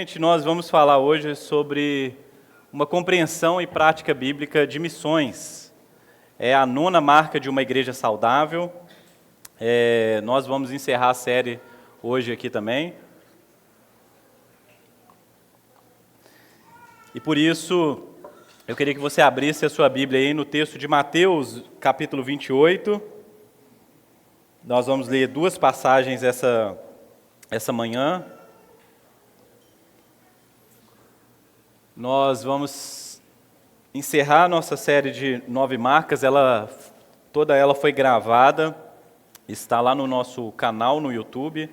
Gente, nós vamos falar hoje sobre uma compreensão e prática bíblica de missões. É a 9ª marca de uma igreja saudável. Nós vamos encerrar a série hoje aqui também. E por isso, eu queria que você abrisse a sua Bíblia aí no texto de Mateus, capítulo 28. Nós vamos ler duas passagens essa manhã. Nós vamos encerrar a nossa série de 9 marcas, toda ela foi gravada, está lá no nosso canal no YouTube.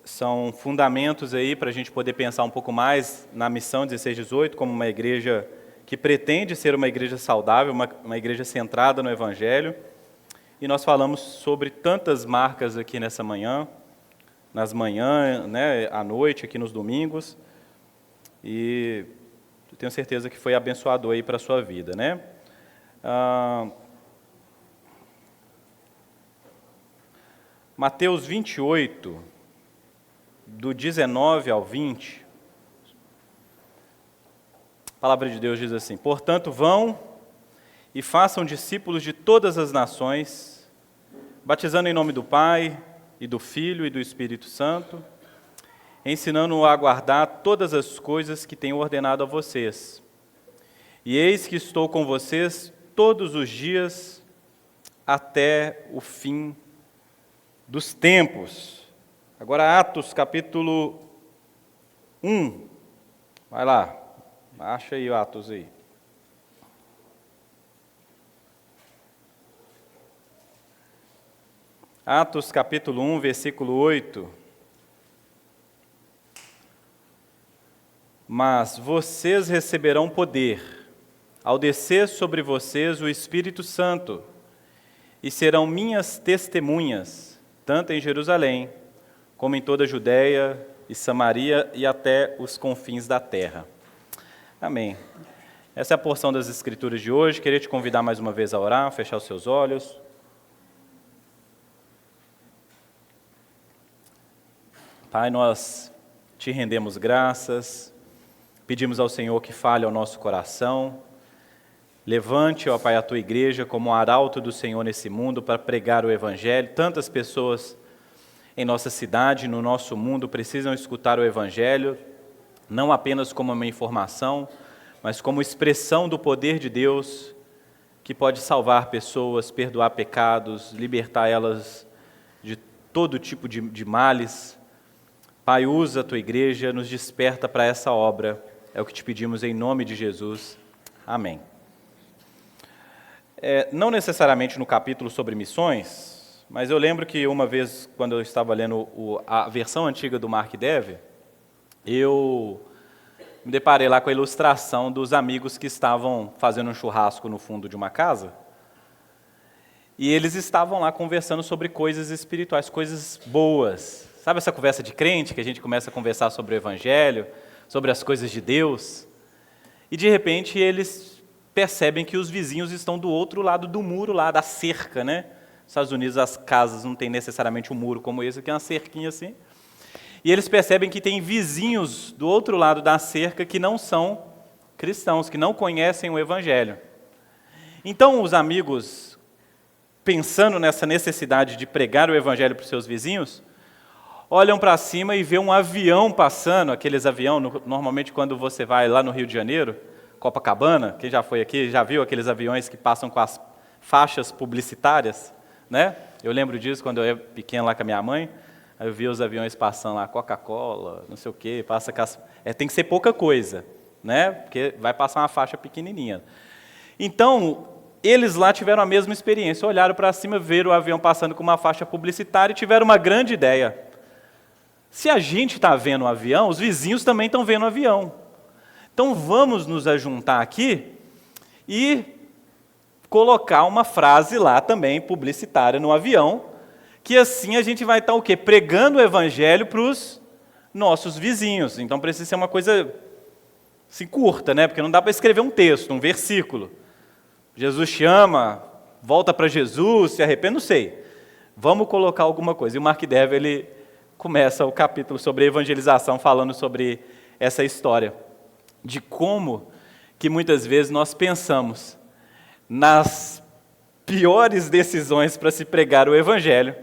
São fundamentos aí para a gente poder pensar um pouco mais na missão 16-18, como uma igreja que pretende ser uma igreja saudável, uma igreja centrada no Evangelho. E nós falamos sobre tantas marcas aqui nessa manhã, nas manhãs, à noite, aqui nos domingos. E eu tenho certeza que foi abençoador aí para a sua vida, né? Mateus 28, do 19 ao 20, a palavra de Deus diz assim: Portanto, vão e façam discípulos de todas as nações, batizando em nome do Pai, e do Filho e do Espírito Santo, ensinando-o a guardar todas as coisas que tenho ordenado a vocês. E eis que estou com vocês todos os dias até o fim dos tempos. Agora, Atos, capítulo 1. Vai lá, acha aí o Atos aí. Atos, capítulo 1, versículo 8. Mas vocês receberão poder, ao descer sobre vocês o Espírito Santo, e serão minhas testemunhas, tanto em Jerusalém, como em toda a Judéia e Samaria e até os confins da terra. Amém. Essa é a porção das Escrituras de hoje. Queria te convidar mais uma vez a orar, fechar os seus olhos. Pai, nós te rendemos graças. Pedimos ao Senhor que fale ao nosso coração. Levante, ó Pai, a tua igreja como um arauto do Senhor nesse mundo para pregar o Evangelho. Tantas pessoas em nossa cidade, no nosso mundo, precisam escutar o Evangelho, não apenas como uma informação, mas como expressão do poder de Deus, que pode salvar pessoas, perdoar pecados, libertar elas de todo tipo de males. Pai, usa a tua igreja, nos desperta para essa obra. É o que te pedimos em nome de Jesus. Amém. Não necessariamente no capítulo sobre missões, mas eu lembro que uma vez, quando eu estava lendo a versão antiga do Mark Dev, eu me deparei lá com a ilustração dos amigos que estavam fazendo um churrasco no fundo de uma casa, e eles estavam lá conversando sobre coisas espirituais, coisas boas. Sabe essa conversa de crente, que a gente começa a conversar sobre o Evangelho, sobre as coisas de Deus, e de repente eles percebem que os vizinhos estão do outro lado do muro, lá da cerca, né? Nos Estados Unidos as casas não têm necessariamente um muro como esse, aqui é uma cerquinha assim. E eles percebem que tem vizinhos do outro lado da cerca que não são cristãos, que não conhecem o Evangelho. Então os amigos, pensando nessa necessidade de pregar o Evangelho para os seus vizinhos, olham para cima e vê um avião passando, aqueles aviões, normalmente quando você vai lá no Rio de Janeiro, Copacabana, quem já foi aqui, já viu aqueles aviões que passam com as faixas publicitárias, né? Eu lembro disso quando eu era pequeno lá com a minha mãe, aí eu via os aviões passando lá, Coca-Cola, não sei o quê, passa com as... tem que ser pouca coisa, né? Porque vai passar uma faixa pequenininha. Então, eles lá tiveram a mesma experiência, olharam para cima, viram o avião passando com uma faixa publicitária e tiveram uma grande ideia. Se a gente está vendo o avião, os vizinhos também estão vendo o avião. Então vamos nos ajuntar aqui e colocar uma frase lá também, publicitária, no avião, que assim a gente vai estar o quê? Pregando o Evangelho para os nossos vizinhos. Então precisa ser uma coisa assim, curta, né? Porque não dá para escrever um texto, um versículo. Jesus te ama, volta para Jesus, se arrepende, não sei. Vamos colocar alguma coisa. E o Mark Dever, ele começa o capítulo sobre evangelização, falando sobre essa história, de como que muitas vezes nós pensamos nas piores decisões para se pregar o evangelho,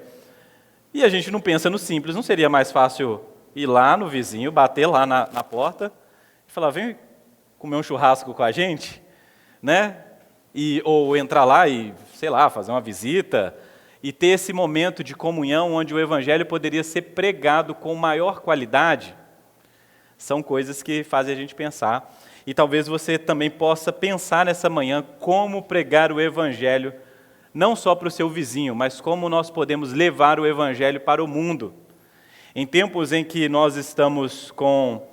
e a gente não pensa no simples. Não seria mais fácil ir lá no vizinho, bater lá na porta, e falar, vem comer um churrasco com a gente, né? Ou entrar lá e, sei lá, fazer uma visita, e ter esse momento de comunhão onde o evangelho poderia ser pregado com maior qualidade? São coisas que fazem a gente pensar. E talvez você também possa pensar nessa manhã como pregar o evangelho, não só para o seu vizinho, mas como nós podemos levar o evangelho para o mundo. Em tempos em que nós estamos com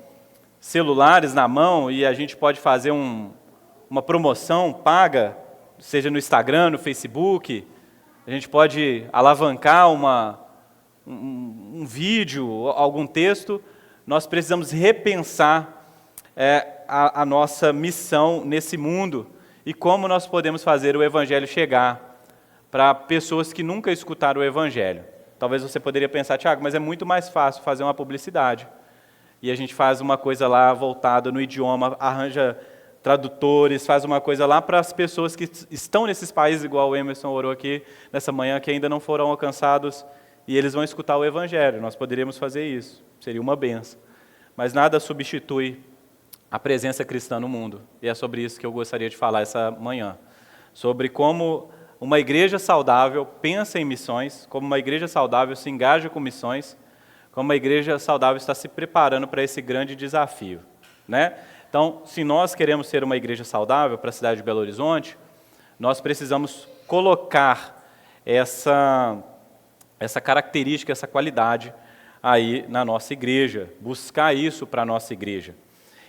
celulares na mão e a gente pode fazer uma promoção paga, seja no Instagram, no Facebook, a gente pode alavancar um vídeo, algum texto, nós precisamos repensar a nossa missão nesse mundo e como nós podemos fazer o evangelho chegar para pessoas que nunca escutaram o evangelho. Talvez você poderia pensar, Tiago, mas é muito mais fácil fazer uma publicidade. E a gente faz uma coisa lá voltada no idioma, arranja tradutores, faz uma coisa lá para as pessoas que estão nesses países, igual o Emerson orou aqui nessa manhã, que ainda não foram alcançados, e eles vão escutar o evangelho. Nós poderíamos fazer isso, seria uma benção. Mas nada substitui a presença cristã no mundo. E é sobre isso que eu gostaria de falar essa manhã. Sobre como uma igreja saudável pensa em missões, como uma igreja saudável se engaja com missões, como uma igreja saudável está se preparando para esse grande desafio, né? Então, se nós queremos ser uma igreja saudável para a cidade de Belo Horizonte, nós precisamos colocar essa característica, essa qualidade aí na nossa igreja, buscar isso para a nossa igreja.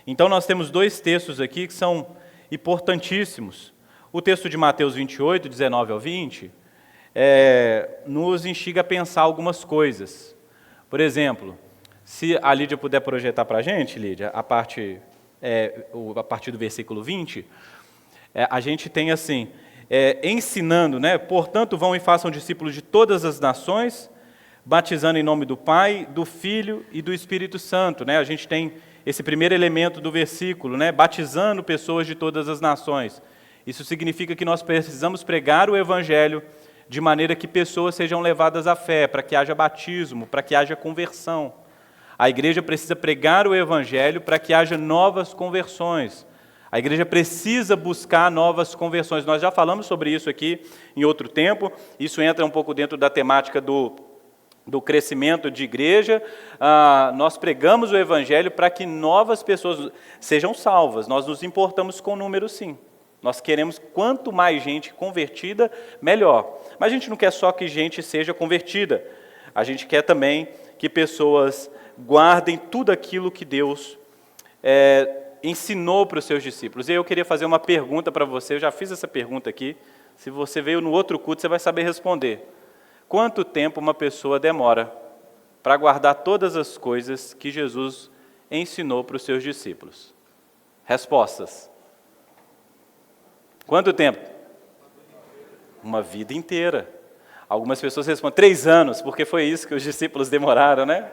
Então, nós temos dois textos aqui que são importantíssimos. O texto de Mateus 28, 19 ao 20, nos instiga a pensar algumas coisas. Por exemplo, se a Lídia puder projetar para a gente, Lídia, a partir do versículo 20, a gente tem assim, ensinando, né? Portanto, vão e façam discípulos de todas as nações, batizando em nome do Pai, do Filho e do Espírito Santo, né? A gente tem esse primeiro elemento do versículo, né? Batizando pessoas de todas as nações. Isso significa que nós precisamos pregar o Evangelho de maneira que pessoas sejam levadas à fé, para que haja batismo, para que haja conversão. A igreja precisa pregar o Evangelho para que haja novas conversões. A igreja precisa buscar novas conversões. Nós já falamos sobre isso aqui em outro tempo. Isso entra um pouco dentro da temática do crescimento de igreja. Nós pregamos o Evangelho para que novas pessoas sejam salvas. Nós nos importamos com o número, sim. Nós queremos quanto mais gente convertida, melhor. Mas a gente não quer só que gente seja convertida. A gente quer também que pessoas guardem tudo aquilo que Deus ensinou para os seus discípulos. E eu queria fazer uma pergunta para você. Eu já fiz essa pergunta aqui. Se você veio no outro culto, você vai saber responder. Quanto tempo uma pessoa demora para guardar todas as coisas que Jesus ensinou para os seus discípulos? Respostas. Quanto tempo? Uma vida inteira. Algumas pessoas respondem 3 anos, porque foi isso que os discípulos demoraram, né?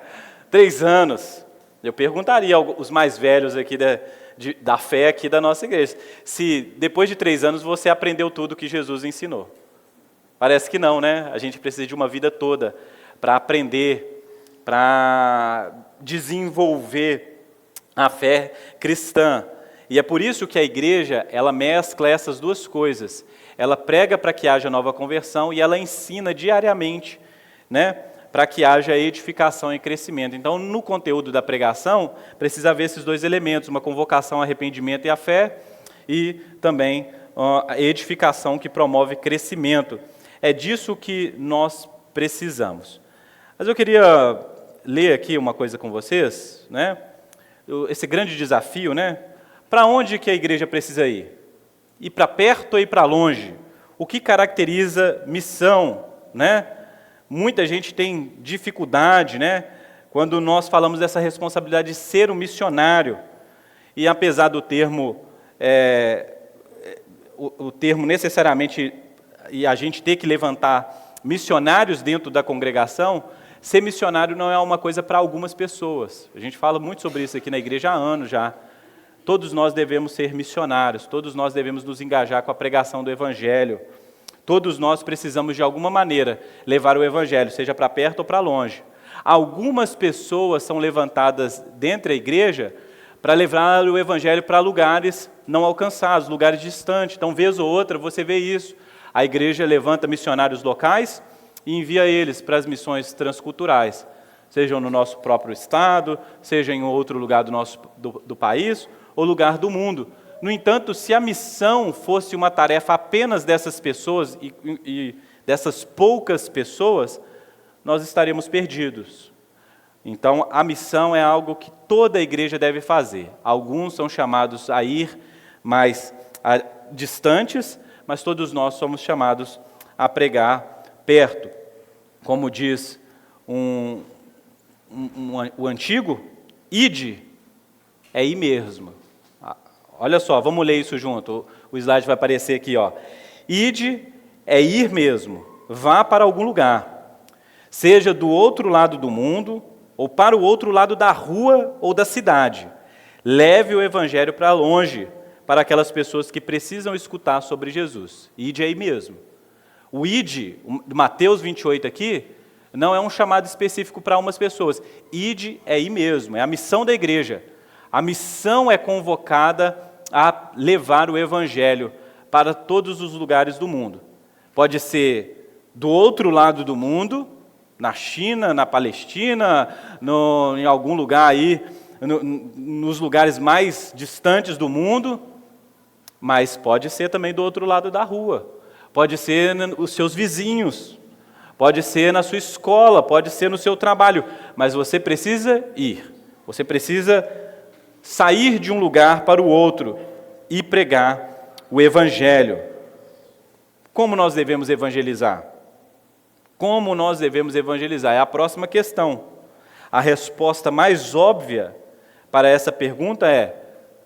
3 anos. Eu perguntaria aos mais velhos aqui da fé aqui da nossa igreja, se depois de 3 anos você aprendeu tudo que Jesus ensinou. Parece que não, né? A gente precisa de uma vida toda para aprender, para desenvolver a fé cristã. E é por isso que a igreja, ela mescla essas duas coisas. Ela prega para que haja nova conversão e ela ensina diariamente, né, para que haja edificação e crescimento. Então, no conteúdo da pregação, precisa haver esses dois elementos, uma convocação ao arrependimento e à fé, e também a edificação que promove crescimento. É disso que nós precisamos. Mas eu queria ler aqui uma coisa com vocês, né? Esse grande desafio, né? Para onde que a igreja precisa ir? Ir para perto ou ir para longe? O que caracteriza missão, né? Muita gente tem dificuldade, né? Quando nós falamos dessa responsabilidade de ser um missionário. E apesar do termo, o termo necessariamente, e a gente ter que levantar missionários dentro da congregação, ser missionário não é uma coisa para algumas pessoas. A gente fala muito sobre isso aqui na igreja há anos já. Todos nós devemos ser missionários, todos nós devemos nos engajar com a pregação do Evangelho. Todos nós precisamos, de alguma maneira, levar o Evangelho, seja para perto ou para longe. Algumas pessoas são levantadas dentro da igreja para levar o Evangelho para lugares não alcançados, lugares distantes. Então, vez ou outra, você vê isso. A igreja levanta missionários locais e envia eles para as missões transculturais, sejam no nosso próprio estado, seja em outro lugar do país ou lugar do mundo. No entanto, se a missão fosse uma tarefa apenas dessas pessoas e dessas poucas pessoas, nós estaríamos perdidos. Então, a missão é algo que toda a igreja deve fazer. Alguns são chamados a ir mais distantes, mas todos nós somos chamados a pregar perto. Como diz o antigo, ide é ir mesmo. Olha só, vamos ler isso junto. O slide vai aparecer aqui, ó. Ide é ir mesmo. Vá para algum lugar. Seja do outro lado do mundo ou para o outro lado da rua ou da cidade. Leve o Evangelho para longe, para aquelas pessoas que precisam escutar sobre Jesus. Ide é ir mesmo. O ide, Mateus 28 aqui, não é um chamado específico para umas pessoas. Ide é ir mesmo, é a missão da igreja. A missão é convocada a levar o Evangelho para todos os lugares do mundo. Pode ser do outro lado do mundo, na China, na Palestina, em algum lugar aí, nos lugares mais distantes do mundo, mas pode ser também do outro lado da rua, pode ser nos seus vizinhos, pode ser na sua escola, pode ser no seu trabalho, mas você precisa ir, você precisa sair de um lugar para o outro e pregar o Evangelho. Como nós devemos evangelizar? Como nós devemos evangelizar? É a próxima questão. A resposta mais óbvia para essa pergunta é: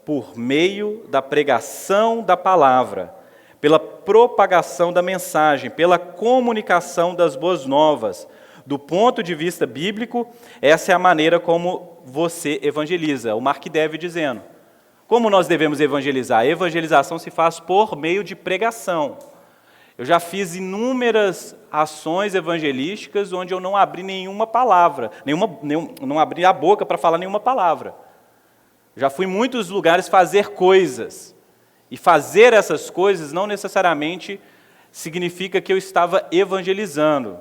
por meio da pregação da palavra, pela propagação da mensagem, pela comunicação das boas novas. Do ponto de vista bíblico, essa é a maneira como você evangeliza. O Mark Dev dizendo. Como nós devemos evangelizar? A evangelização se faz por meio de pregação. Eu já fiz inúmeras ações evangelísticas onde eu não abri nenhuma palavra, não abri a boca para falar nenhuma palavra. Já fui em muitos lugares fazer coisas. E fazer essas coisas não necessariamente significa que eu estava evangelizando.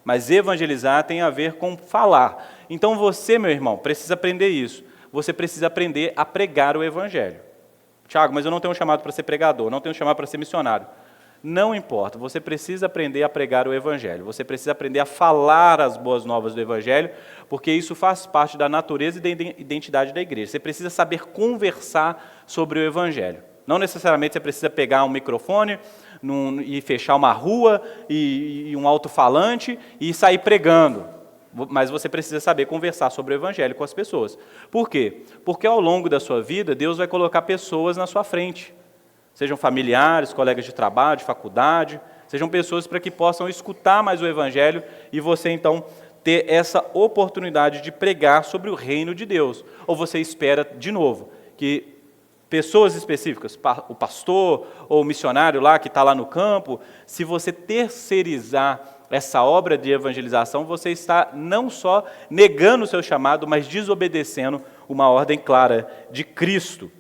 Mas evangelizar tem a ver com falar. Então você, meu irmão, precisa aprender isso. Você precisa aprender a pregar o Evangelho. Tiago, mas eu não tenho um chamado para ser pregador, não tenho um chamado para ser missionário. Não importa, você precisa aprender a pregar o Evangelho. Você precisa aprender a falar as boas novas do Evangelho, porque isso faz parte da natureza e da identidade da igreja. Você precisa saber conversar sobre o Evangelho. Não necessariamente você precisa pegar um microfone e fechar uma rua e um alto-falante e sair pregando. Mas você precisa saber conversar sobre o Evangelho com as pessoas. Por quê? Porque ao longo da sua vida, Deus vai colocar pessoas na sua frente. Sejam familiares, colegas de trabalho, de faculdade, sejam pessoas para que possam escutar mais o Evangelho e você, então, ter essa oportunidade de pregar sobre o reino de Deus. Ou você espera, de novo, que pessoas específicas, o pastor ou o missionário lá que está lá no campo, se você terceirizar essa obra de evangelização, você está não só negando o seu chamado, mas desobedecendo uma ordem clara de Cristo.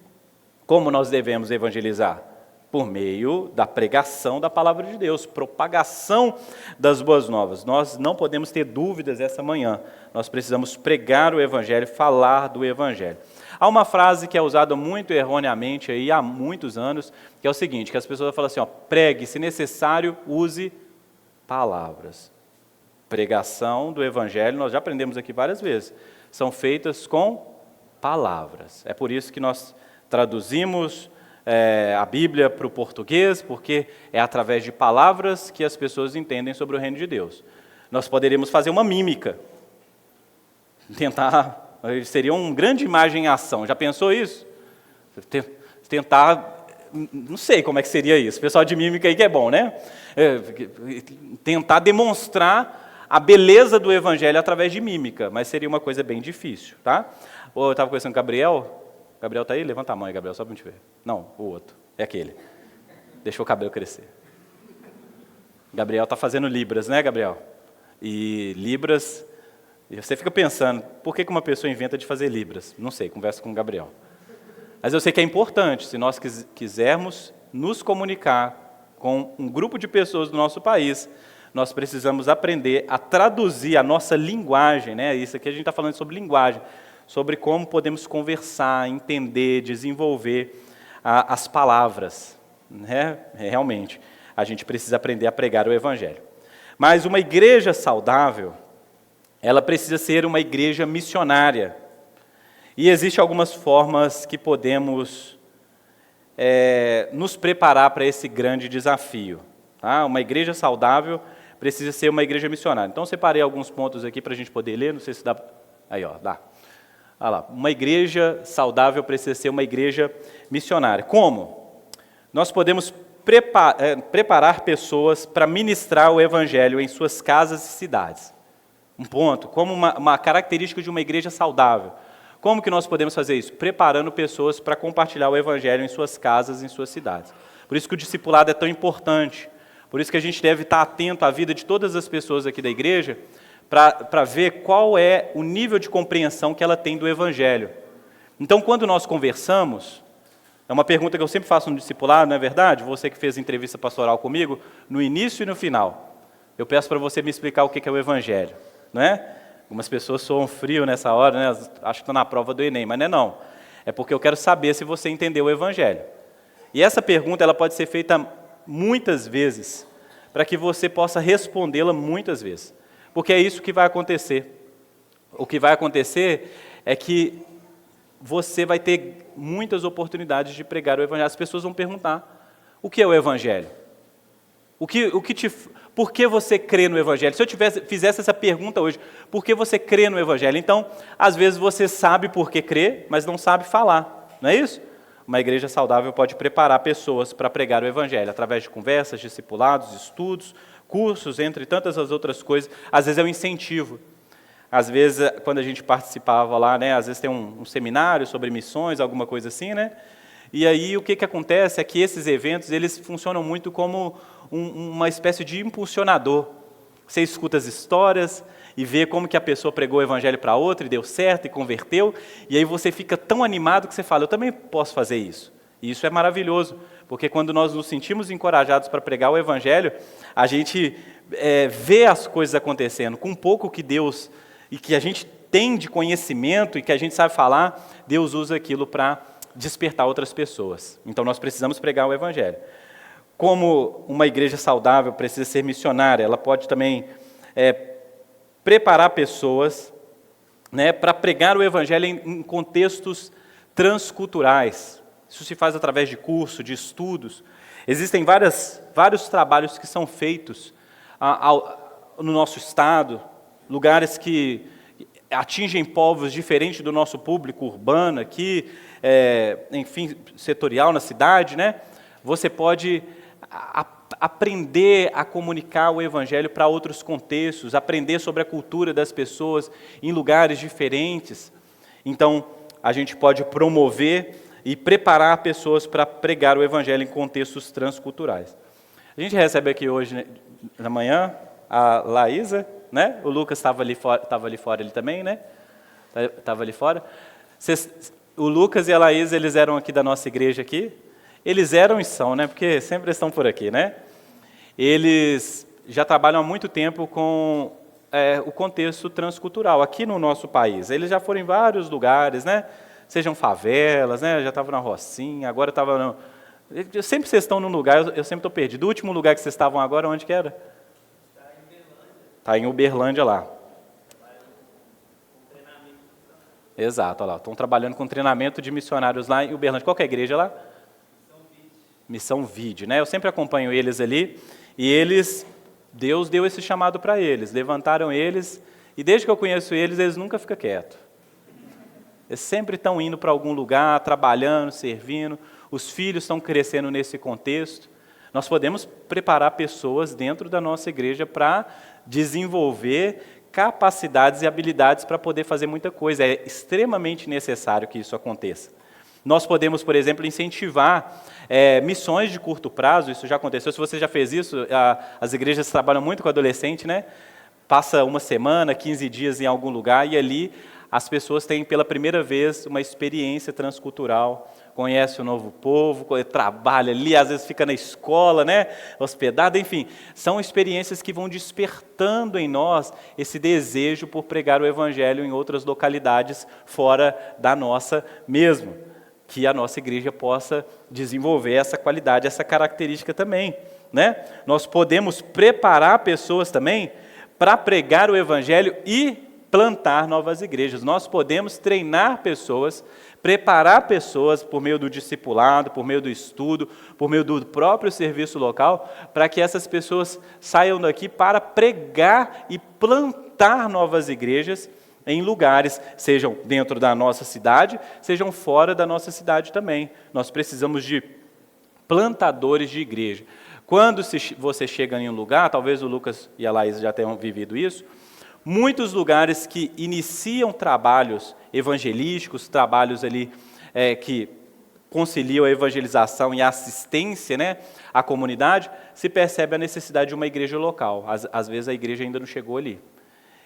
Como nós devemos evangelizar? Por meio da pregação da palavra de Deus, propagação das boas novas. Nós não podemos ter dúvidas essa manhã. Nós precisamos pregar o Evangelho, falar do Evangelho. Há uma frase que é usada muito erroneamente aí há muitos anos, que é o seguinte, que as pessoas falam assim, pregue, se necessário, use palavras. Pregação do Evangelho, nós já aprendemos aqui várias vezes, são feitas com palavras. É por isso que nós traduzimos a Bíblia para o português, porque é através de palavras que as pessoas entendem sobre o reino de Deus. Nós poderíamos fazer uma mímica, seria uma grande imagem em ação. Já pensou isso? Tentar, não sei como é que seria isso. O pessoal de mímica aí que é bom, né? Tentar demonstrar a beleza do evangelho através de mímica, mas seria uma coisa bem difícil, tá? Eu estava conversando com o Gabriel. Gabriel está aí? Levanta a mão aí, Gabriel, só para a gente ver. Não, o outro. É aquele. Deixou o cabelo crescer. Gabriel está fazendo Libras, né, Gabriel? E Libras, e você fica pensando, por que uma pessoa inventa de fazer Libras? Não sei, conversa com o Gabriel. Mas eu sei que é importante, se nós quisermos nos comunicar com um grupo de pessoas do nosso país, nós precisamos aprender a traduzir a nossa linguagem, né? Isso aqui a gente está falando sobre linguagem, sobre como podemos conversar, entender, desenvolver as palavras, né? Realmente, a gente precisa aprender a pregar o evangelho. Mas uma igreja saudável, ela precisa ser uma igreja missionária. E existem algumas formas que podemos nos preparar para esse grande desafio. Tá? Uma igreja saudável precisa ser uma igreja missionária. Então, separei alguns pontos aqui para a gente poder ler, não sei se dá... Aí, ó, dá. Olha lá. Uma igreja saudável precisa ser uma igreja missionária. Como? Nós podemos preparar pessoas para ministrar o evangelho em suas casas e cidades. Um ponto, como uma característica de uma igreja saudável. Como que nós podemos fazer isso? Preparando pessoas para compartilhar o evangelho em suas casas, em suas cidades. Por isso que o discipulado é tão importante. Por isso que a gente deve estar atento à vida de todas as pessoas aqui da igreja, para ver qual é o nível de compreensão que ela tem do evangelho. Então, quando nós conversamos, é uma pergunta que eu sempre faço no discipulado, não é verdade? Você que fez entrevista pastoral comigo, no início e no final. Eu peço para você me explicar o que é o evangelho, não é? Algumas pessoas soam frio nessa hora, né? Acho que estão na prova do Enem, mas não é não. É porque eu quero saber se você entendeu o evangelho. E essa pergunta ela pode ser feita muitas vezes, para que você possa respondê-la muitas vezes. Porque é isso que vai acontecer. O que vai acontecer é que você vai ter muitas oportunidades de pregar o evangelho. As pessoas vão perguntar, o que é o evangelho? Por que você crê no evangelho? Se eu fizesse essa pergunta hoje, por que você crê no evangelho? Então, às vezes você sabe por que crê, mas não sabe falar, não é isso? Uma igreja saudável pode preparar pessoas para pregar o evangelho, através de conversas, discipulados, estudos, cursos, entre tantas as outras coisas. Às vezes é um incentivo. Às vezes, quando a gente participava lá, né, às vezes tem um seminário sobre missões, alguma coisa assim, né? E aí o que acontece é que esses eventos, eles funcionam muito como uma espécie de impulsionador. Você escuta as histórias e vê como que a pessoa pregou o evangelho para outra e deu certo e converteu, e aí você fica tão animado que você fala, eu também posso fazer isso. E isso é maravilhoso, porque quando nós nos sentimos encorajados para pregar o evangelho, a gente vê as coisas acontecendo, com um pouco que Deus, e que a gente tem de conhecimento e que a gente sabe falar, Deus usa aquilo para despertar outras pessoas. Então nós precisamos pregar o evangelho. Como uma igreja saudável precisa ser missionária, ela pode também preparar pessoas, né, para pregar o evangelho em contextos transculturais. Isso se faz através de curso, de estudos. Existem vários trabalhos que são feitos no nosso estado, lugares que atingem povos diferentes do nosso público urbano aqui, enfim, setorial na cidade, né? Você pode aprender a comunicar o evangelho para outros contextos, aprender sobre a cultura das pessoas em lugares diferentes. Então, a gente pode promover e preparar pessoas para pregar o evangelho em contextos transculturais. A gente recebe aqui hoje, né, na manhã, a Laísa, né? O Lucas estava ali fora ele também, né? Estava ali fora. O Lucas e a Laísa, eles eram aqui da nossa igreja aqui. Eles eram e são, né? Porque sempre estão por aqui, né? Eles já trabalham há muito tempo com o contexto transcultural aqui no nosso país. Eles já foram em vários lugares, né? Sejam favelas, né? Já estavam na Rocinha, agora estavam... Sempre vocês estão num lugar, eu sempre estou perdido. O último lugar que vocês estavam agora, onde que era? Está em Uberlândia lá. Exato, olha lá. Estão trabalhando com treinamento de missionários lá em Uberlândia. Qual que é a igreja lá? Missão Vide, né? Eu sempre acompanho eles ali, e Deus deu esse chamado para eles, levantaram eles, e desde que eu conheço eles nunca ficam quietos. Eles sempre estão indo para algum lugar, trabalhando, servindo, os filhos estão crescendo nesse contexto, Nós podemos preparar pessoas dentro da nossa igreja para desenvolver capacidades e habilidades para poder fazer muita coisa. É extremamente necessário que isso aconteça. Nós podemos, por exemplo, incentivar missões de curto prazo. Isso já aconteceu. Se você já fez isso, as igrejas trabalham muito com adolescente, né? Passa uma semana, 15 dias em algum lugar e ali as pessoas têm pela primeira vez uma experiência transcultural, conhece o novo povo, trabalha ali, às vezes fica na escola, né, hospedado, enfim. São experiências que vão despertando em nós esse desejo por pregar o Evangelho em outras localidades fora da nossa mesmo. Que a nossa igreja possa desenvolver essa qualidade, essa característica também, né? Nós podemos preparar pessoas também para pregar o Evangelho e plantar novas igrejas. Nós podemos treinar pessoas, preparar pessoas por meio do discipulado, por meio do estudo, por meio do próprio serviço local, para que essas pessoas saiam daqui para pregar e plantar novas igrejas em lugares, sejam dentro da nossa cidade, sejam fora da nossa cidade também. Nós precisamos de plantadores de igreja. Quando você chega em um lugar, talvez o Lucas e a Laís já tenham vivido isso, muitos lugares que iniciam trabalhos evangelísticos, trabalhos ali que conciliam a evangelização e a assistência, né, à comunidade, se percebe a necessidade de uma igreja local. Às vezes a igreja ainda não chegou ali.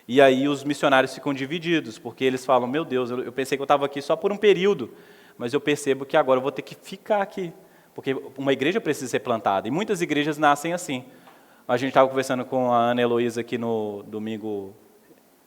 E aí os missionários ficam divididos, porque eles falam, meu Deus, eu pensei que eu estava aqui só por um período, mas eu percebo que agora eu vou ter que ficar aqui, porque uma igreja precisa ser plantada, e muitas igrejas nascem assim. A gente estava conversando com a Ana Heloísa aqui no domingo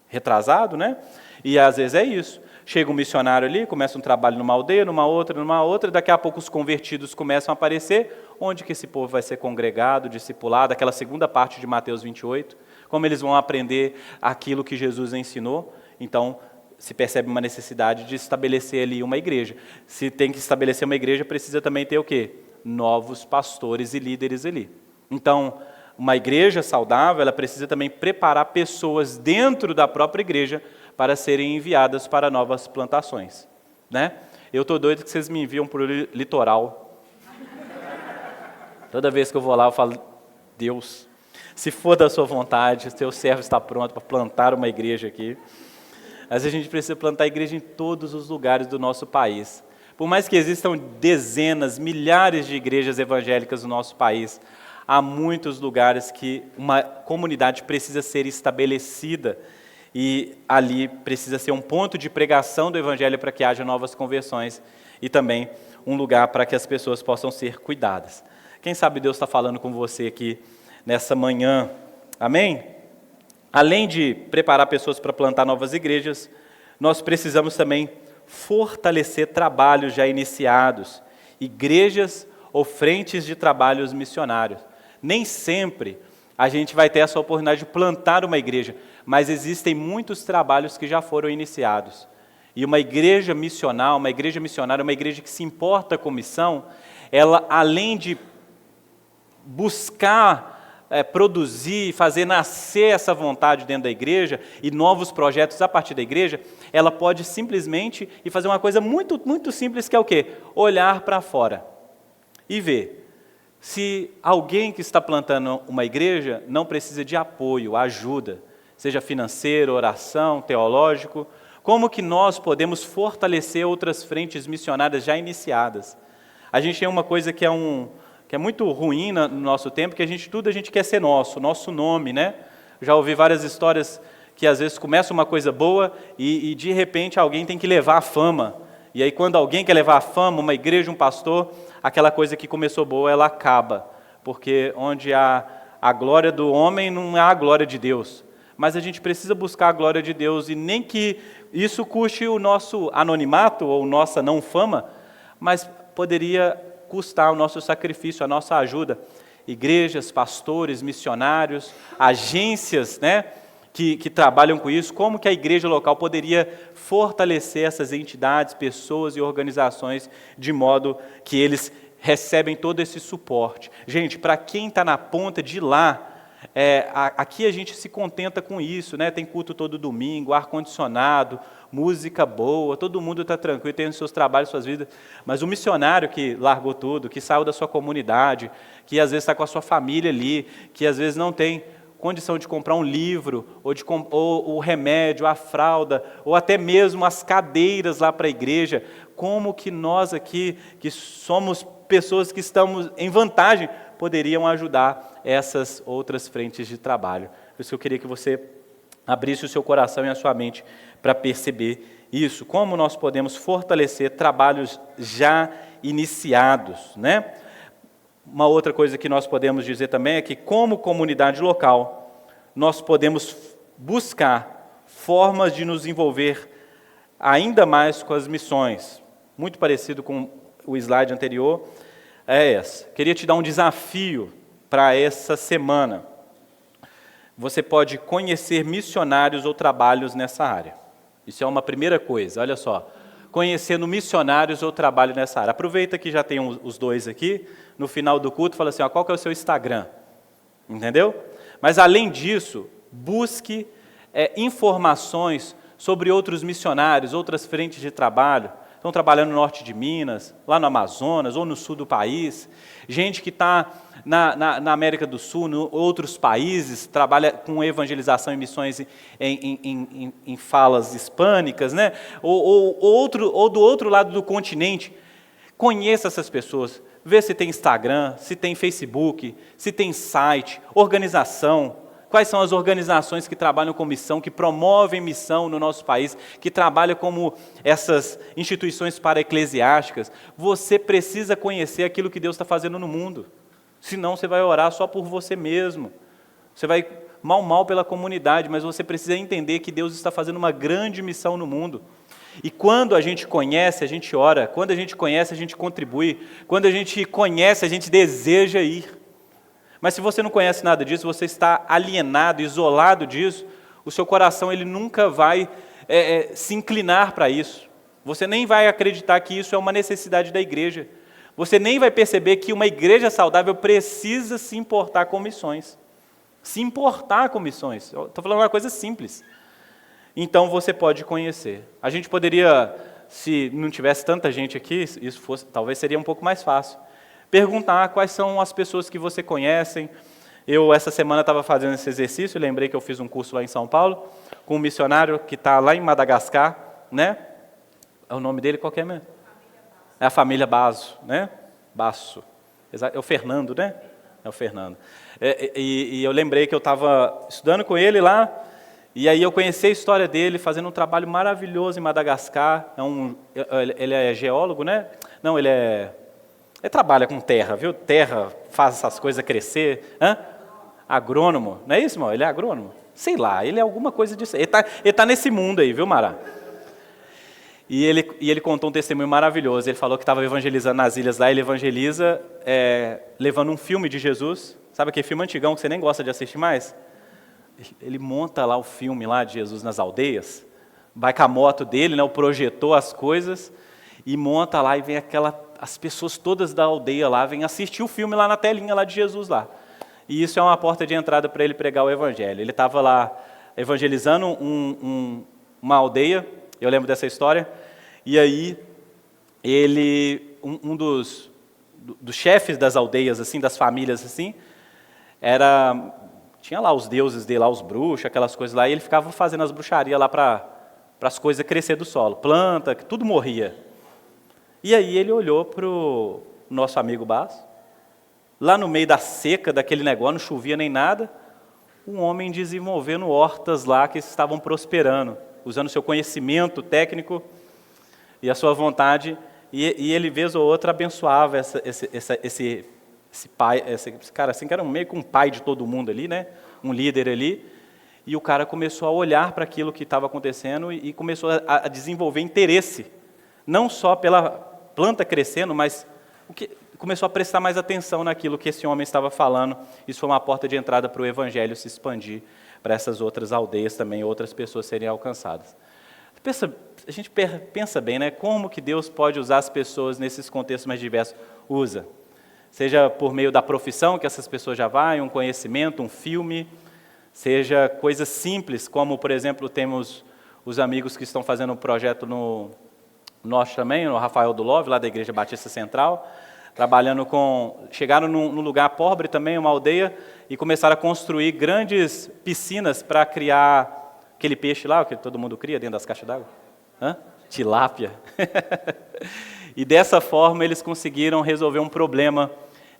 retrasado, né? E às vezes é isso. Chega um missionário ali, começa um trabalho numa aldeia, numa outra, daqui a pouco os convertidos começam a aparecer. Onde que esse povo vai ser congregado, discipulado? Aquela segunda parte de Mateus 28. Como eles vão aprender aquilo que Jesus ensinou? Então, se percebe uma necessidade de estabelecer ali uma igreja. Se tem que estabelecer uma igreja, precisa também ter o quê? Novos pastores e líderes ali. Então, uma igreja saudável, ela precisa também preparar pessoas dentro da própria igreja para serem enviadas para novas plantações, né? Eu estou doido que vocês me enviam para o litoral. Toda vez que eu vou lá, eu falo, Deus, se for da sua vontade, seu servo está pronto para plantar uma igreja aqui. Mas a gente precisa plantar igreja em todos os lugares do nosso país. Por mais que existam dezenas, milhares de igrejas evangélicas no nosso país, há muitos lugares que uma comunidade precisa ser estabelecida e ali precisa ser um ponto de pregação do Evangelho para que haja novas conversões e também um lugar para que as pessoas possam ser cuidadas. Quem sabe Deus está falando com você aqui nessa manhã, amém? Além de preparar pessoas para plantar novas igrejas, nós precisamos também fortalecer trabalhos já iniciados, igrejas ou frentes de trabalhos missionários. Nem sempre a gente vai ter essa oportunidade de plantar uma igreja, mas existem muitos trabalhos que já foram iniciados. E uma igreja missional, uma igreja missionária, uma igreja que se importa com missão, ela, além de buscar produzir, fazer nascer essa vontade dentro da igreja e novos projetos a partir da igreja, ela pode simplesmente ir fazer uma coisa muito, muito simples, que é o quê? Olhar para fora e ver se alguém que está plantando uma igreja não precisa de apoio, ajuda, seja financeiro, oração, teológico, como que nós podemos fortalecer outras frentes missionárias já iniciadas. A gente tem uma coisa que é muito ruim no nosso tempo, que tudo a gente quer ser nosso nome, né? Já ouvi várias histórias que às vezes começa uma coisa boa e de repente alguém tem que levar a fama. E aí quando alguém quer levar a fama, uma igreja, um pastor, aquela coisa que começou boa, ela acaba. Porque onde há a glória do homem, não há a glória de Deus. Mas a gente precisa buscar a glória de Deus, e nem que isso custe o nosso anonimato ou nossa não fama, mas poderia custar o nosso sacrifício, a nossa ajuda. Igrejas, pastores, missionários, agências, né, que trabalham com isso, como que a igreja local poderia fortalecer essas entidades, pessoas e organizações, de modo que eles recebem todo esse suporte. Gente, para quem está na ponta de lá, Aqui a gente se contenta com isso, né? Tem culto todo domingo, ar-condicionado, música boa, todo mundo está tranquilo, tem os seus trabalhos, suas vidas. Mas o missionário que largou tudo, que saiu da sua comunidade, que às vezes está com a sua família ali, que às vezes não tem condição de comprar um livro, ou o remédio, a fralda, ou até mesmo as cadeiras lá para a igreja, como que nós aqui, que somos pessoas que estamos em vantagem, poderiam ajudar essas outras frentes de trabalho. Por isso que eu queria que você abrisse o seu coração e a sua mente para perceber isso, como nós podemos fortalecer trabalhos já iniciados, né? Uma outra coisa que nós podemos dizer também é que, como comunidade local, nós podemos buscar formas de nos envolver ainda mais com as missões. Muito parecido com o slide anterior, é essa. Queria te dar um desafio para essa semana. Você pode conhecer missionários ou trabalhos nessa área. Isso é uma primeira coisa, olha só. Conhecendo missionários ou trabalho nessa área. Aproveita que já tem os dois aqui, no final do culto, fala assim, qual que é o seu Instagram? Entendeu? Mas além disso, busque informações sobre outros missionários, outras frentes de trabalho. Estão trabalhando no norte de Minas, lá no Amazonas, ou no sul do país. Gente que está na América do Sul, em outros países, trabalha com evangelização e missões em falas hispânicas, né? ou do outro lado do continente. Conheça essas pessoas. Vê se tem Instagram, se tem Facebook, se tem site, organização. Quais são as organizações que trabalham com missão, que promovem missão no nosso país, que trabalham como essas instituições para-eclesiásticas? Você precisa conhecer aquilo que Deus está fazendo no mundo. Senão você vai orar só por você mesmo. Você vai mal pela comunidade, mas você precisa entender que Deus está fazendo uma grande missão no mundo. E quando a gente conhece, a gente ora. Quando a gente conhece, a gente contribui. Quando a gente conhece, a gente deseja ir. Mas se você não conhece nada disso, você está alienado, isolado disso, o seu coração ele nunca vai se inclinar para isso. Você nem vai acreditar que isso é uma necessidade da igreja. Você nem vai perceber que uma igreja saudável precisa se importar com missões. Se importar com missões. Estou falando uma coisa simples. Então você pode conhecer. A gente poderia, se não tivesse tanta gente aqui, isso fosse, talvez seria um pouco mais fácil. Perguntar quais são as pessoas que você conhece. Eu, essa semana, estava fazendo esse exercício, lembrei que eu fiz um curso lá em São Paulo, com um missionário que está lá em Madagascar, né? O nome dele qual que é mesmo? É a família Basso, né? Basso. É o Fernando, né? É o Fernando. E eu lembrei que eu estava estudando com ele lá, e aí eu conheci a história dele, fazendo um trabalho maravilhoso em Madagascar. Ele é geólogo, né? Não, ele trabalha com terra, viu? Terra faz essas coisas crescer. Agrônomo, não é isso, irmão? Ele é agrônomo? Sei lá, ele é alguma coisa disso. Ele tá nesse mundo aí, viu, Mará? E ele contou um testemunho maravilhoso. Ele falou que estava evangelizando nas ilhas lá. Ele evangeliza levando um filme de Jesus. Sabe aquele filme antigão que você nem gosta de assistir mais? Ele monta lá o filme lá de Jesus nas aldeias. Vai com a moto dele, né, o projetor, as coisas. E monta lá e vem as pessoas todas da aldeia lá, vêm assistir o filme lá na telinha lá de Jesus lá. E isso é uma porta de entrada para ele pregar o evangelho. Ele estava lá evangelizando uma aldeia, eu lembro dessa história, e aí um dos chefes das aldeias, assim, das famílias, assim, tinha lá os deuses dele, lá, os bruxos, aquelas coisas lá, e ele ficava fazendo as bruxarias lá para as coisas crescer do solo, planta, tudo morria. E aí ele olhou para o nosso amigo Basso, lá no meio da seca daquele negócio, não chovia nem nada, um homem desenvolvendo hortas lá que estavam prosperando, usando seu conhecimento técnico e a sua vontade, e ele, vez ou outra, abençoava esse pai, esse cara assim, que era meio que um pai de todo mundo ali, né? Um líder ali, e o cara começou a olhar para aquilo que estava acontecendo e começou a desenvolver interesse, não só pela planta crescendo, mas começou a prestar mais atenção naquilo que esse homem estava falando. Isso foi uma porta de entrada para o evangelho se expandir para essas outras aldeias também, outras pessoas serem alcançadas. A gente pensa bem, né? Como que Deus pode usar as pessoas nesses contextos mais diversos? Usa. Seja por meio da profissão que essas pessoas já vão, um conhecimento, um filme, seja coisas simples, como, por exemplo, temos os amigos que estão fazendo um projeto no nós também, no Rafael do Love, lá da Igreja Batista Central, trabalhando chegaram num lugar pobre também, uma aldeia, e começaram a construir grandes piscinas para criar aquele peixe lá, que todo mundo cria dentro das caixas d'água. Tilápia. E dessa forma eles conseguiram resolver um problema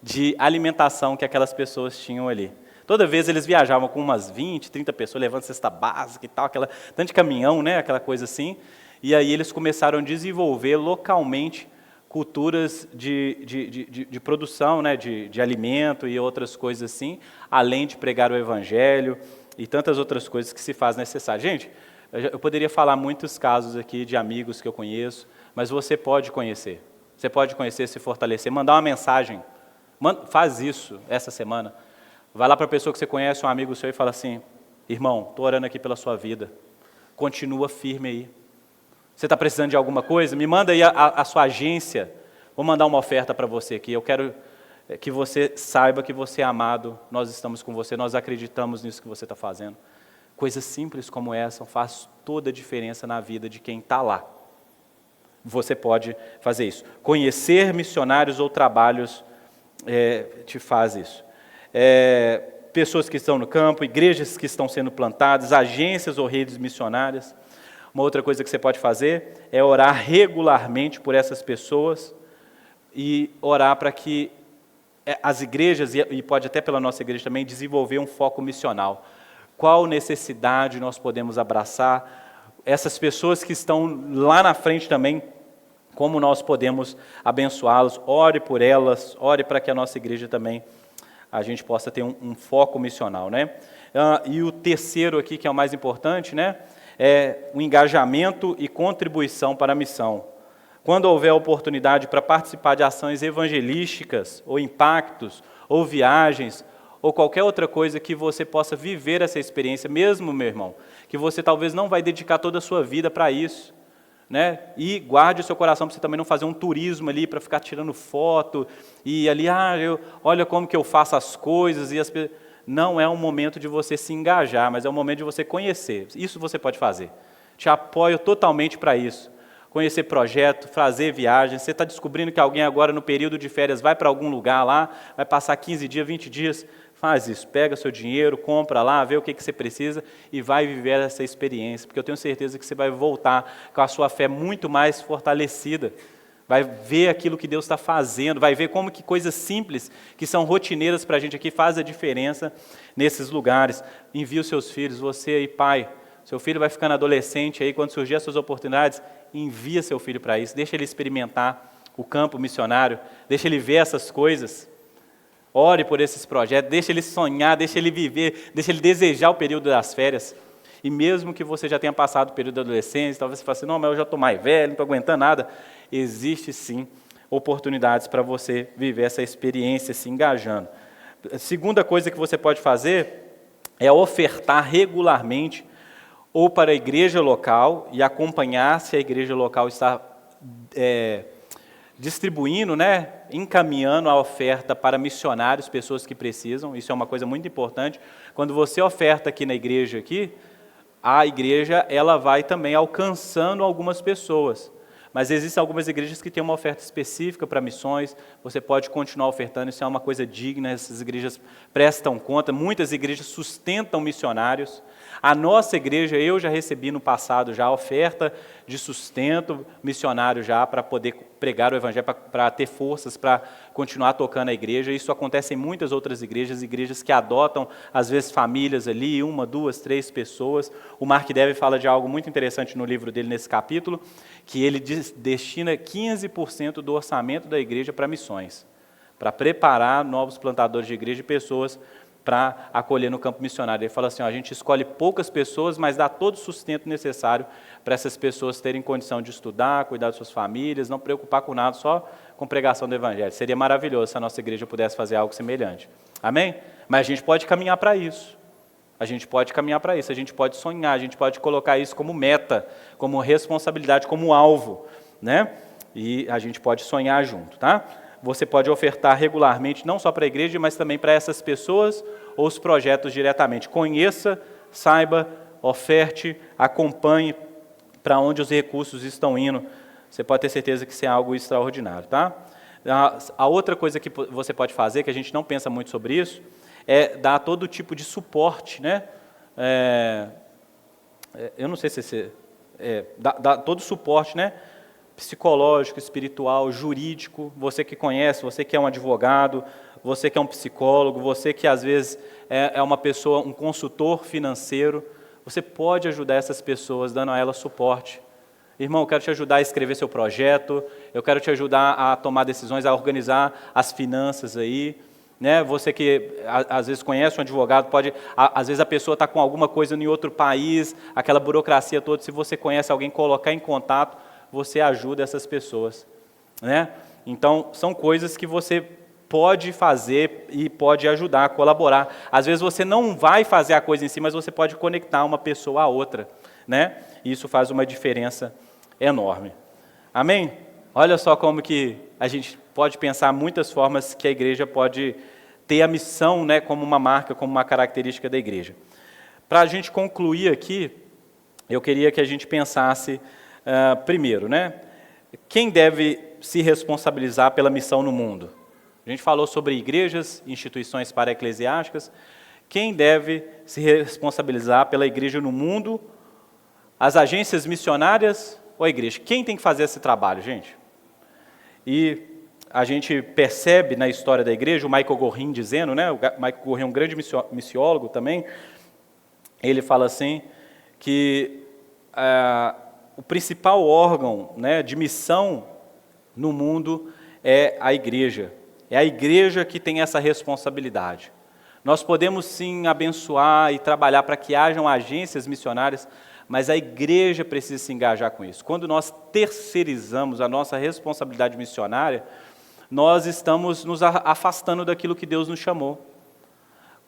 de alimentação que aquelas pessoas tinham ali. Toda vez eles viajavam com umas 20, 30 pessoas, levando cesta básica e tal, tanto de caminhão, né, aquela coisa assim. E aí eles começaram a desenvolver localmente culturas de produção, né, de alimento e outras coisas assim, além de pregar o Evangelho e tantas outras coisas que se faz necessário. Gente, eu poderia falar muitos casos aqui de amigos que eu conheço, mas você pode conhecer, se fortalecer, mandar uma mensagem, faz isso essa semana, vai lá para a pessoa que você conhece, um amigo seu, e fala assim: irmão, estou orando aqui pela sua vida, continua firme aí. Você está precisando de alguma coisa? Me manda aí a sua agência, vou mandar uma oferta para você aqui, eu quero que você saiba que você é amado, nós estamos com você, nós acreditamos nisso que você está fazendo. Coisas simples como essa faz toda a diferença na vida de quem está lá. Você pode fazer isso. Conhecer missionários ou trabalhos te faz isso. Pessoas que estão no campo, igrejas que estão sendo plantadas, agências ou redes missionárias. Uma outra coisa que você pode fazer é orar regularmente por essas pessoas e orar para que as igrejas, e pode até pela nossa igreja também, desenvolver um foco missional. Qual necessidade nós podemos abraçar? Essas pessoas que estão lá na frente também, como nós podemos abençoá-los? Ore por elas, ore para que a nossa igreja também, a gente possa ter um foco missional, né? E o terceiro aqui, que é o mais importante, né? É o engajamento e contribuição para a missão. Quando houver oportunidade para participar de ações evangelísticas, ou impactos, ou viagens, ou qualquer outra coisa que você possa viver essa experiência, mesmo, meu irmão, que você talvez não vai dedicar toda a sua vida para isso, né? E guarde o seu coração para você também não fazer um turismo ali, para ficar tirando foto, e ali, olha como que eu faço as coisas, e as pessoas... Não é um momento de você se engajar, mas é um momento de você conhecer. Isso você pode fazer. Te apoio totalmente para isso. Conhecer projeto, fazer viagens. Você está descobrindo que alguém agora no período de férias vai para algum lugar lá, vai passar 15 dias, 20 dias, faz isso. Pega seu dinheiro, compra lá, vê o que você precisa e vai viver essa experiência. Porque eu tenho certeza que você vai voltar com a sua fé muito mais fortalecida. Vai ver aquilo que Deus está fazendo, vai ver como que coisas simples, que são rotineiras para a gente aqui, faz a diferença nesses lugares. Envie os seus filhos, você aí, pai, seu filho vai ficando adolescente aí, quando surgir as suas oportunidades, envia seu filho para isso, deixa ele experimentar o campo missionário, deixa ele ver essas coisas, ore por esses projetos, deixa ele sonhar, deixa ele viver, deixa ele desejar o período das férias. E mesmo que você já tenha passado o período da adolescência, talvez você fale assim, não, mas eu já estou mais velho, não estou aguentando nada. Existe sim oportunidades para você viver essa experiência se engajando. A segunda coisa que você pode fazer é ofertar regularmente ou para a igreja local e acompanhar se a igreja local está distribuindo, né, encaminhando a oferta para missionários, pessoas que precisam. Isso é uma coisa muito importante. Quando você oferta aqui na igreja, a igreja ela vai também alcançando algumas pessoas. Mas existem algumas igrejas que têm uma oferta específica para missões, você pode continuar ofertando, isso é uma coisa digna, essas igrejas prestam conta, muitas igrejas sustentam missionários. A nossa igreja, eu já recebi no passado já a oferta de sustento missionário já para poder pregar o evangelho, para ter forças para continuar tocando a igreja. Isso acontece em muitas outras igrejas que adotam, às vezes, famílias ali, 1, 2, 3 pessoas. O Mark Dever fala de algo muito interessante no livro dele, nesse capítulo, que ele destina 15% do orçamento da igreja para missões, para preparar novos plantadores de igreja e pessoas para acolher no campo missionário. Ele fala assim, a gente escolhe poucas pessoas, mas dá todo o sustento necessário para essas pessoas terem condição de estudar, cuidar de suas famílias, não preocupar com nada, só com pregação do evangelho. Seria maravilhoso se a nossa igreja pudesse fazer algo semelhante. Amém? Mas a gente pode caminhar para isso. A gente pode sonhar, a gente pode colocar isso como meta, como responsabilidade, como alvo, né? E a gente pode sonhar junto, tá? você pode ofertar regularmente, não só para a igreja, mas também para essas pessoas ou os projetos diretamente. Conheça, saiba, oferte, acompanhe para onde os recursos estão indo. Você pode ter certeza que isso é algo extraordinário, tá? A outra coisa que você pode fazer, que a gente não pensa muito sobre isso, é dar todo tipo de suporte, né? Eu não sei se você... dá todo o suporte, né? Psicológico, espiritual, jurídico, você que conhece, você que é um advogado, você que é um psicólogo, você que às vezes é uma pessoa, um consultor financeiro, você pode ajudar essas pessoas dando a elas suporte. Irmão, eu quero te ajudar a escrever seu projeto, eu quero te ajudar a tomar decisões, a organizar as finanças aí, né? Você que às vezes conhece um advogado, às vezes a pessoa está com alguma coisa em outro país, aquela burocracia toda, se você conhece alguém, colocar em contato, você ajuda essas pessoas, né? Então, são coisas que você pode fazer e pode ajudar, colaborar. Às vezes você não vai fazer a coisa em si, mas você pode conectar uma pessoa à outra, né? E isso faz uma diferença enorme. Amém? Olha só como que a gente pode pensar muitas formas que a igreja pode ter a missão, né, como uma marca, como uma característica da igreja. Para a gente concluir aqui, eu queria que a gente pensasse primeiro, né? Quem deve se responsabilizar pela missão no mundo? A gente falou sobre igrejas, instituições para-eclesiásticas. Quem deve se responsabilizar pela igreja no mundo? As agências missionárias ou a igreja? Quem tem que fazer esse trabalho, gente? E a gente percebe na história da igreja, o Michael Gorin dizendo, né? O Michael Gorin é um grande missiólogo também. Ele fala assim, que o principal órgão, né, de missão no mundo é a igreja. É a igreja que tem essa responsabilidade. Nós podemos sim abençoar e trabalhar para que hajam agências missionárias, mas a igreja precisa se engajar com isso. Quando nós terceirizamos a nossa responsabilidade missionária, nós estamos nos afastando daquilo que Deus nos chamou.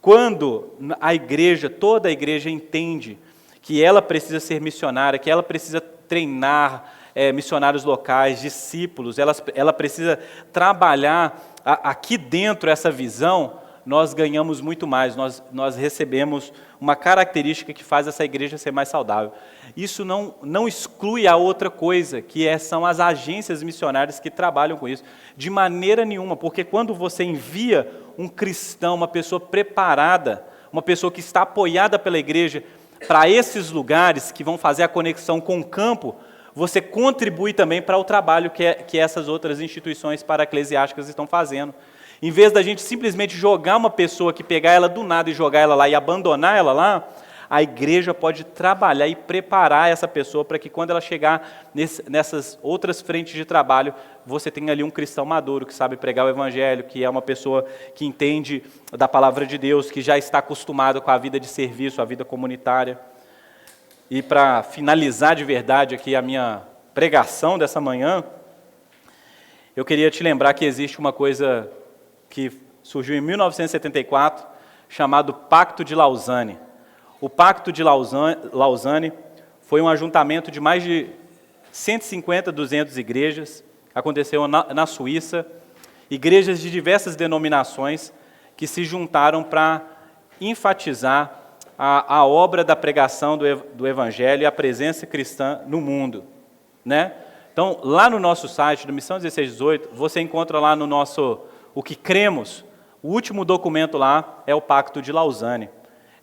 Quando a igreja, toda a igreja entende que ela precisa ser missionária, que ela precisa treinar missionários locais, discípulos, ela precisa trabalhar aqui dentro essa visão, nós ganhamos muito mais, nós recebemos uma característica que faz essa igreja ser mais saudável. Isso não exclui a outra coisa, que são as agências missionárias que trabalham com isso, de maneira nenhuma, porque quando você envia um cristão, uma pessoa preparada, uma pessoa que está apoiada pela igreja, para esses lugares que vão fazer a conexão com o campo, você contribui também para o trabalho que essas outras instituições para-eclesiásticas estão fazendo. Em vez da gente simplesmente jogar uma pessoa, que pegar ela do nada e jogar ela lá e abandonar ela lá, a igreja pode trabalhar e preparar essa pessoa para que quando ela chegar nessas outras frentes de trabalho, você tenha ali um cristão maduro, que sabe pregar o evangelho, que é uma pessoa que entende da palavra de Deus, que já está acostumado com a vida de serviço, a vida comunitária. E para finalizar de verdade aqui a minha pregação dessa manhã, eu queria te lembrar que existe uma coisa que surgiu em 1974, chamado Pacto de Lausanne. O Pacto de Lausanne foi um ajuntamento de mais de 150, 200 igrejas, aconteceu na Suíça, igrejas de diversas denominações que se juntaram para enfatizar a obra da pregação do Evangelho e a presença cristã no mundo, né? Então, lá no nosso site, do Missão 1618, você encontra lá no nosso, o que cremos, o último documento lá é o Pacto de Lausanne.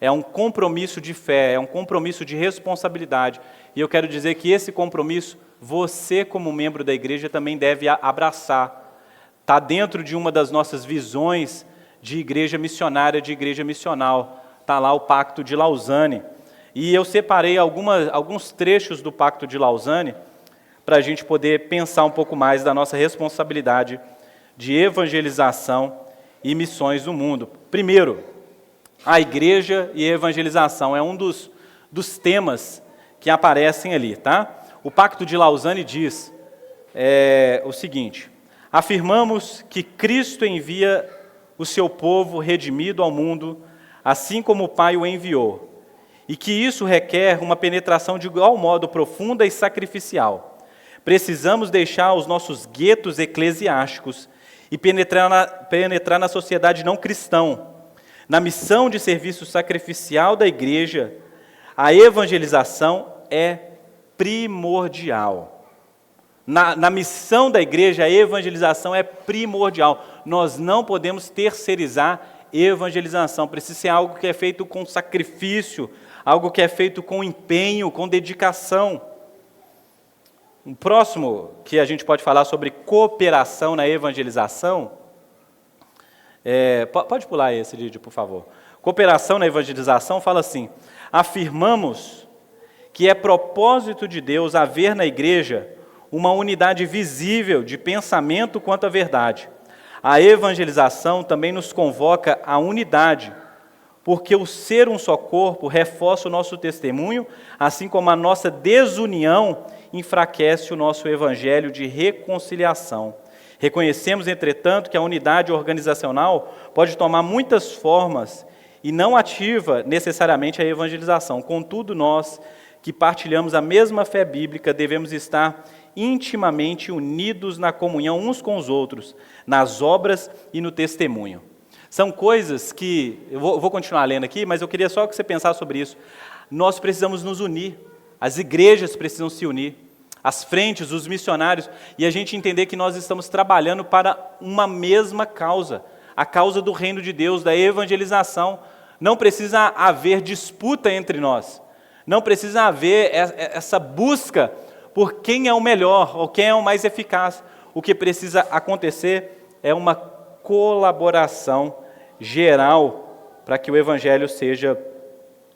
É um compromisso de fé, é um compromisso de responsabilidade. E eu quero dizer que esse compromisso, você como membro da igreja também deve abraçar. Está dentro de uma das nossas visões de igreja missionária, de igreja missional. Está lá o Pacto de Lausanne. E eu separei alguns trechos do Pacto de Lausanne para a gente poder pensar um pouco mais da nossa responsabilidade de evangelização e missões no mundo. Primeiro, a igreja e a evangelização é um dos temas que aparecem ali, tá? O Pacto de Lausanne diz o seguinte: afirmamos que Cristo envia o seu povo redimido ao mundo, assim como o Pai o enviou, e que isso requer uma penetração de igual modo profunda e sacrificial. Precisamos deixar os nossos guetos eclesiásticos e penetrar na sociedade não cristã. Na missão de serviço sacrificial da igreja, a evangelização é primordial. Na missão da igreja, a evangelização é primordial. Nós não podemos terceirizar evangelização. Precisa ser algo que é feito com sacrifício, algo que é feito com empenho, com dedicação. O próximo que a gente pode falar sobre cooperação na evangelização, pode pular esse, Lídio, por favor. Cooperação na evangelização fala assim: afirmamos que é propósito de Deus haver na igreja uma unidade visível de pensamento quanto à verdade. A evangelização também nos convoca à unidade, porque o ser um só corpo reforça o nosso testemunho, assim como a nossa desunião enfraquece o nosso evangelho de reconciliação. Reconhecemos, entretanto, que a unidade organizacional pode tomar muitas formas e não ativa necessariamente a evangelização. Contudo, nós que partilhamos a mesma fé bíblica devemos estar intimamente unidos na comunhão uns com os outros, nas obras e no testemunho. São coisas que, eu vou continuar lendo aqui, mas eu queria só que você pensasse sobre isso. Nós precisamos nos unir, as igrejas precisam se unir, as frentes, os missionários, e a gente entender que nós estamos trabalhando para uma mesma causa, a causa do reino de Deus, da evangelização. Não precisa haver disputa entre nós, não precisa haver essa busca por quem é o melhor ou quem é o mais eficaz. O que precisa acontecer é uma colaboração geral para que o evangelho seja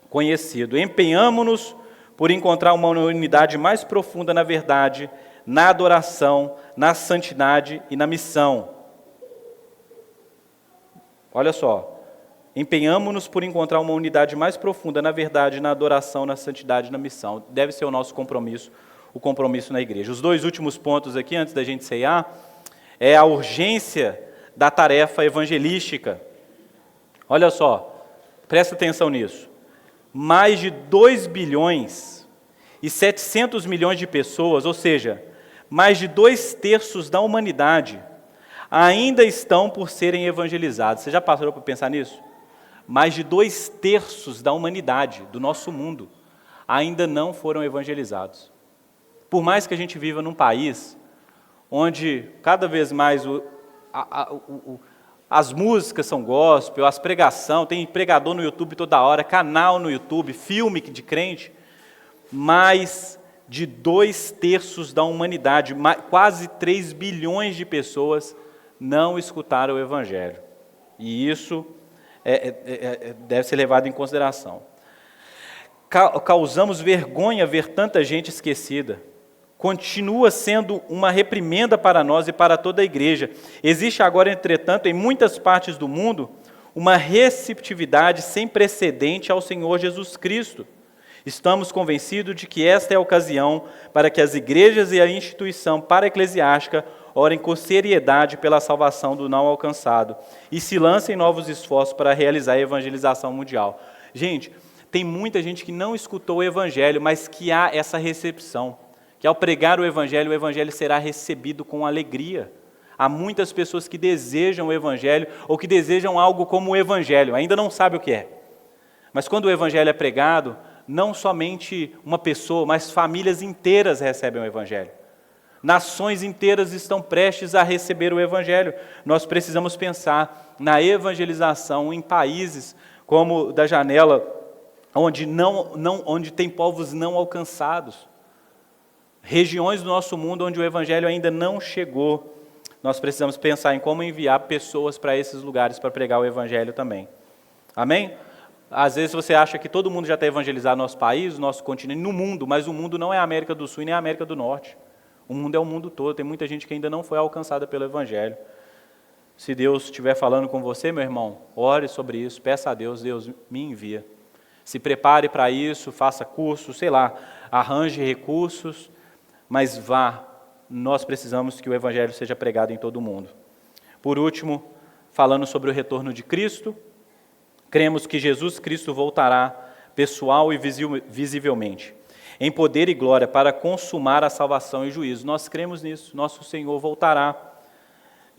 conhecido. Empenhamo-nos por encontrar uma unidade mais profunda na verdade, na adoração, na santidade e na missão. Olha só, empenhamo-nos por encontrar uma unidade mais profunda na verdade, na adoração, na santidade e na missão. Deve ser o nosso compromisso, o compromisso na igreja. Os dois últimos pontos aqui, antes da gente ceiar, é a urgência da tarefa evangelística. Olha só, presta atenção nisso. Mais de 2 bilhões e 700 milhões de pessoas, ou seja, mais de 2/3 da humanidade, ainda estão por serem evangelizados. Você já parou para pensar nisso? Mais de 2/3 da humanidade, do nosso mundo, ainda não foram evangelizados. Por mais que a gente viva num país onde cada vez mais as músicas são gospel, as pregação, tem pregador no YouTube toda hora, canal no YouTube, filme de crente, mais de 2/3 da humanidade, quase 3 bilhões de pessoas não escutaram o Evangelho. E isso deve ser levado em consideração. Causamos vergonha ver tanta gente esquecida. Continua sendo uma reprimenda para nós e para toda a igreja. Existe agora, entretanto, em muitas partes do mundo, uma receptividade sem precedente ao Senhor Jesus Cristo. Estamos convencidos de que esta é a ocasião para que as igrejas e a instituição para-eclesiástica orem com seriedade pela salvação do não alcançado e se lancem novos esforços para realizar a evangelização mundial. Gente, tem muita gente que não escutou o Evangelho, mas que há essa recepção, que ao pregar o Evangelho será recebido com alegria. Há muitas pessoas que desejam o Evangelho, ou que desejam algo como o Evangelho, ainda não sabem o que é. Mas quando o Evangelho é pregado, não somente uma pessoa, mas famílias inteiras recebem o Evangelho. Nações inteiras estão prestes a receber o Evangelho. Nós precisamos pensar na evangelização em países como o da Janela, onde tem povos não alcançados. Regiões do nosso mundo onde o Evangelho ainda não chegou. Nós precisamos pensar em como enviar pessoas para esses lugares para pregar o Evangelho também. Amém? Às vezes você acha que todo mundo já está evangelizado no nosso país, no nosso continente, no mundo, mas o mundo não é a América do Sul e nem a América do Norte. O mundo é o mundo todo, tem muita gente que ainda não foi alcançada pelo Evangelho. Se Deus estiver falando com você, meu irmão, ore sobre isso, peça a Deus, Deus me envia. Se prepare para isso, faça curso, sei lá, arranje recursos, mas vá, nós precisamos que o Evangelho seja pregado em todo o mundo. Por último, falando sobre o retorno de Cristo, cremos que Jesus Cristo voltará pessoal e visivelmente, em poder e glória, para consumar a salvação e juízo. Nós cremos nisso, nosso Senhor voltará.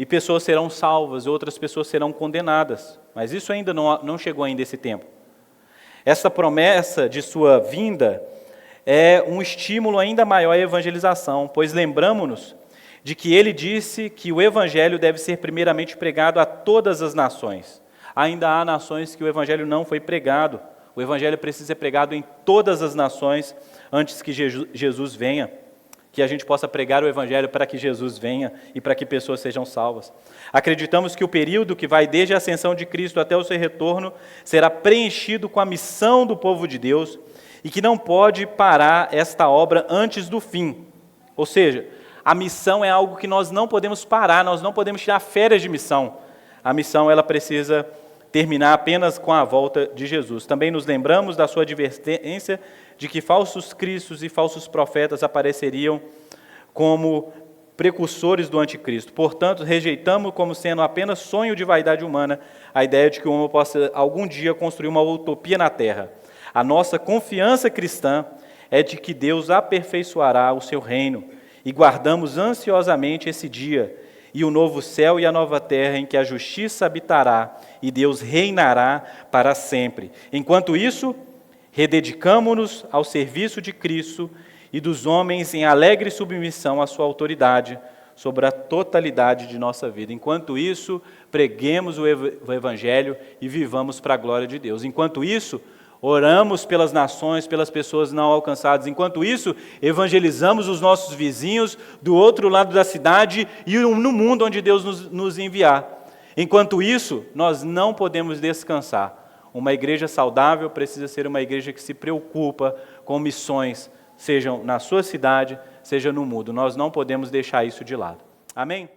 e pessoas serão salvas, outras pessoas serão condenadas. Mas isso ainda não chegou ainda esse tempo. Essa promessa de sua vinda é um estímulo ainda maior à evangelização, pois lembramo-nos de que ele disse que o evangelho deve ser primeiramente pregado a todas as nações. Ainda há nações que o evangelho não foi pregado. O evangelho precisa ser pregado em todas as nações antes que Jesus venha. Que a gente possa pregar o evangelho para que Jesus venha e para que pessoas sejam salvas. Acreditamos que o período que vai desde a ascensão de Cristo até o seu retorno será preenchido com a missão do povo de Deus e que não pode parar esta obra antes do fim. Ou seja, a missão é algo que nós não podemos parar, nós não podemos tirar férias de missão. A missão ela precisa terminar apenas com a volta de Jesus. Também nos lembramos da sua advertência de que falsos cristos e falsos profetas apareceriam como precursores do anticristo. Portanto, rejeitamos como sendo apenas sonho de vaidade humana a ideia de que o homem possa algum dia construir uma utopia na terra. A nossa confiança cristã é de que Deus aperfeiçoará o seu reino e guardamos ansiosamente esse dia e o novo céu e a nova terra em que a justiça habitará e Deus reinará para sempre. Enquanto isso, rededicamo-nos ao serviço de Cristo e dos homens em alegre submissão à sua autoridade sobre a totalidade de nossa vida. Enquanto isso, preguemos o Evangelho e vivamos para a glória de Deus. Enquanto isso, oramos pelas nações, pelas pessoas não alcançadas. Enquanto isso, evangelizamos os nossos vizinhos do outro lado da cidade e no mundo onde Deus nos enviar. Enquanto isso, nós não podemos descansar. Uma igreja saudável precisa ser uma igreja que se preocupa com missões, sejam na sua cidade, seja no mundo. Nós não podemos deixar isso de lado. Amém?